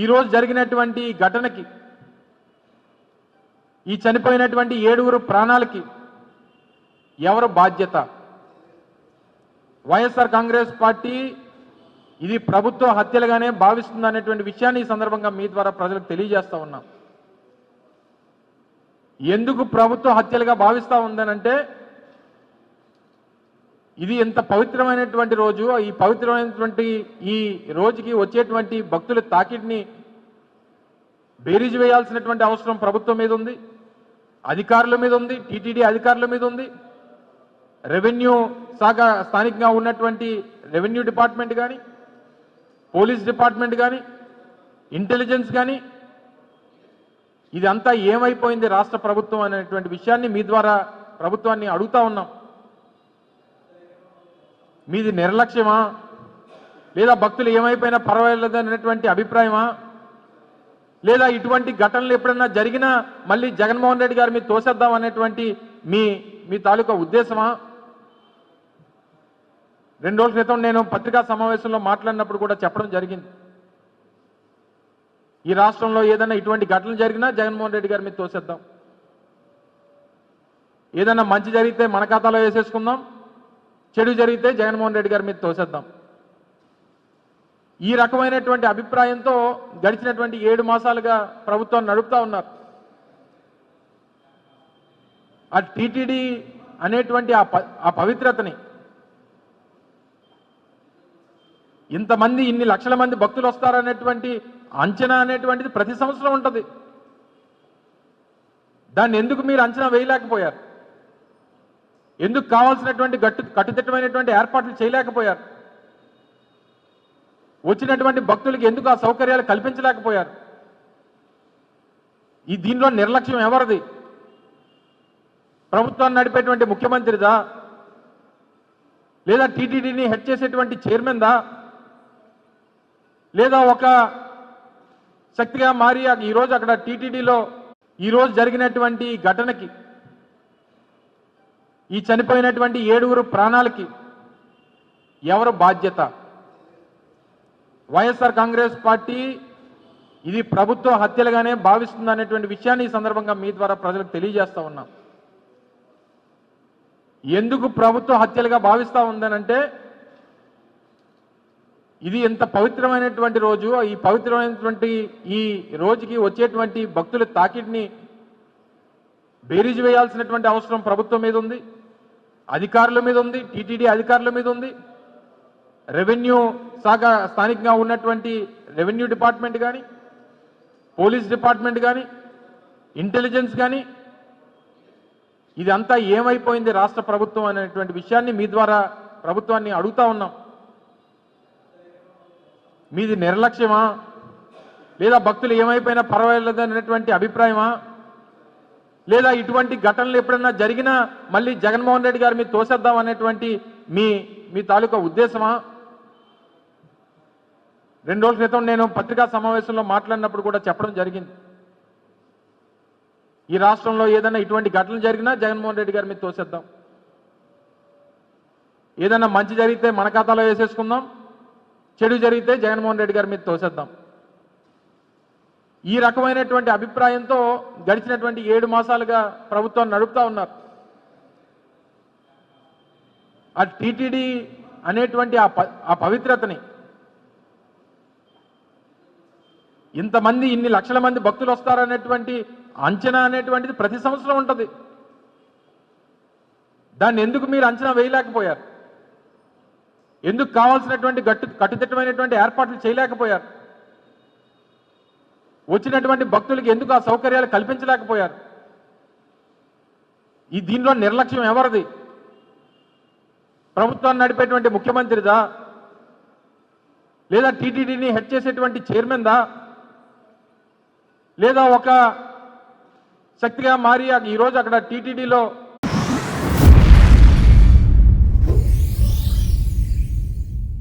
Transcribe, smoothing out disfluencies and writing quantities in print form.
ఈరోజు జరిగినటువంటి ఘటనకి, ఈ చనిపోయినటువంటి 7 ప్రాణాలకి ఎవరు బాధ్యత? వైఎస్ఆర్ కాంగ్రెస్ పార్టీ ఇది ప్రభుత్వ హత్యలుగానే భావిస్తుందనేటువంటి విషయాన్ని ఈ సందర్భంగా మీ ద్వారా ప్రజలకు తెలియజేస్తా ఉన్నాం. ఎందుకు ప్రభుత్వ హత్యలుగా భావిస్తూ ఉందనంటే, ఇది ఎంత పవిత్రమైనటువంటి రోజు, ఈ పవిత్రమైనటువంటి ఈ రోజుకి వచ్చేటువంటి భక్తుల తాకిడిని బేరీజు వేయాల్సినటువంటి అవసరం ప్రభుత్వం మీద ఉంది, అధికారుల మీద ఉంది, టీటీడీ అధికారుల మీద ఉంది, రెవెన్యూ శాఖ స్థానికంగా ఉన్నటువంటి రెవెన్యూ డిపార్ట్మెంట్ కానీ, పోలీస్ డిపార్ట్మెంట్ కానీ, ఇంటెలిజెన్స్ కానీ, ఇదంతా ఏమైపోయింది రాష్ట్ర ప్రభుత్వం అనేటువంటి విషయాన్ని మీ ద్వారా ప్రభుత్వాన్ని అడుగుతా ఉన్నాం. మీది నిర్లక్ష్యమా, లేదా భక్తులు ఏమైపోయినా పర్వాలేదు అనేటువంటి అభిప్రాయమా, లేదా ఇటువంటి ఘటనలు ఎప్పుడన్నా జరిగినా మళ్ళీ జగన్మోహన్ రెడ్డి గారి మీద తోసేద్దాం అనేటువంటి మీ తాలూకా ఉద్దేశమా? 2 రోజుల క్రితం నేను పత్రికా సమావేశంలో మాట్లాడినప్పుడు కూడా చెప్పడం జరిగింది. ఈ రాష్ట్రంలో ఏదైనా ఇటువంటి ఘటనలు జరిగినా జగన్మోహన్ రెడ్డి గారి మీద తోసేద్దాం, ఏదైనా మంచి జరిగితే మన ఖాతాలో వేసేసుకుందాం, చెడు జరిగితే జగన్మోహన్ రెడ్డి గారి మీద తోసేద్దాం. ఈ రకమైనటువంటి అభిప్రాయంతో గడిచినటువంటి 7 మాసాలుగా ప్రభుత్వాన్ని నడుపుతా ఉన్నారు. ఆ టీటీడీ అనేటువంటి ఆ పవిత్రతని, ఇంతమంది ఇన్ని లక్షల మంది భక్తులు వస్తారనేటువంటి అంచనా అనేటువంటిది ప్రతి సంవత్సరం ఉంటుంది. దాన్ని ఎందుకు మీరు అంచనా వేయలేకపోయారు? ఎందుకు కావాల్సినటువంటి కట్టుదిట్టమైనటువంటి ఏర్పాట్లు చేయలేకపోయారు? వచ్చినటువంటి భక్తులకి ఎందుకు ఆ సౌకర్యాలు కల్పించలేకపోయారు? దీనిలో నిర్లక్ష్యం ఎవరిది? ప్రభుత్వాన్ని నడిపేటువంటి ముఖ్యమంత్రిదా, లేదా టీటీడీని హెడ్ చేసేటువంటి చైర్మన్దా, లేదా ఒక శక్తిగా మారి ఈరోజు అక్కడ టీటీడీలో ఈరోజు జరిగినటువంటి ఘటనకి, ఈ చనిపోయినటువంటి 7 ప్రాణాలకి ఎవరు బాధ్యత? వైఎస్ఆర్ కాంగ్రెస్ పార్టీ ఇది ప్రభుత్వ హత్యలుగానే భావిస్తుందనేటువంటి విషయాన్ని ఈ సందర్భంగా మీ ద్వారా ప్రజలకు తెలియజేస్తా ఉన్నాం. ఎందుకు ప్రభుత్వ హత్యలుగా భావిస్తూ ఉందనంటే, ఇది ఎంత పవిత్రమైనటువంటి రోజు, ఈ పవిత్రమైనటువంటి ఈ రోజుకి వచ్చేటువంటి భక్తుల తాకిడిని బేరీజు వేయాల్సినటువంటి అవసరం ప్రభుత్వం మీద ఉంది, అధికారుల మీద ఉంది, టీటీడీ అధికారుల మీద ఉంది, రెవెన్యూ శాఖ స్థానికంగా ఉన్నటువంటి రెవెన్యూ డిపార్ట్మెంట్ కానీ, పోలీస్ డిపార్ట్మెంట్ కానీ, ఇంటెలిజెన్స్ కానీ, ఇదంతా ఏమైపోయింది రాష్ట్ర ప్రభుత్వం అనేటువంటి విషయాన్ని మీ ద్వారా ప్రభుత్వాన్ని అడుగుతా ఉన్నాం. మీది నిర్లక్ష్యమా, లేదా భక్తులు ఏమైపోయినా పర్వాలేదు అనేటువంటి అభిప్రాయమా, లేదా ఇటువంటి ఘటనలు ఎప్పుడన్నా జరిగినా మళ్ళీ జగన్మోహన్ రెడ్డి గారి మీద తోసేద్దాం అనేటువంటి మీ తాలూకా ఉద్దేశమా? 2 రోజుల క్రితం నేను పత్రికా సమావేశంలో మాట్లాడినప్పుడు కూడా చెప్పడం జరిగింది. ఈ రాష్ట్రంలో ఏదైనా ఇటువంటి ఘటనలు జరిగినా జగన్మోహన్ రెడ్డి గారి మీద తోసేద్దాం, ఏదైనా మంచి జరిగితే మన ఖాతాలో వేసేసుకుందాం, చెడు జరిగితే జగన్మోహన్ రెడ్డి గారి మీద తోసేద్దాం. ఈ రకమైనటువంటి అభిప్రాయంతో గడిచినటువంటి 7 మాసాలుగా ప్రభుత్వాన్ని నడుపుతా ఉన్నారు. ఆ టీటీడీ అనేటువంటి ఆ పవిత్రతని, ఇంతమంది ఇన్ని లక్షల మంది భక్తులు వస్తారనేటువంటి అంచనా అనేటువంటిది ప్రతి సంవత్సరం ఉంటుంది. దాన్ని ఎందుకు మీరు అంచనా వేయలేకపోయారు? ఎందుకు కావాల్సినటువంటి కట్టుదిట్టమైనటువంటి ఏర్పాట్లు చేయలేకపోయారు? వచ్చినటువంటి భక్తులకి ఎందుకు ఆ సౌకర్యాలు కల్పించలేకపోయారు? దీనిలో నిర్లక్ష్యం ఎవరిది? ప్రభుత్వాన్ని నడిపేటువంటి ముఖ్యమంత్రిదా, లేదా టీటీడీని హెడ్ చేసేటువంటి చైర్మన్దా, లేదా ఒక శక్తిగా మారి ఈరోజు అక్కడ టీటీడీలో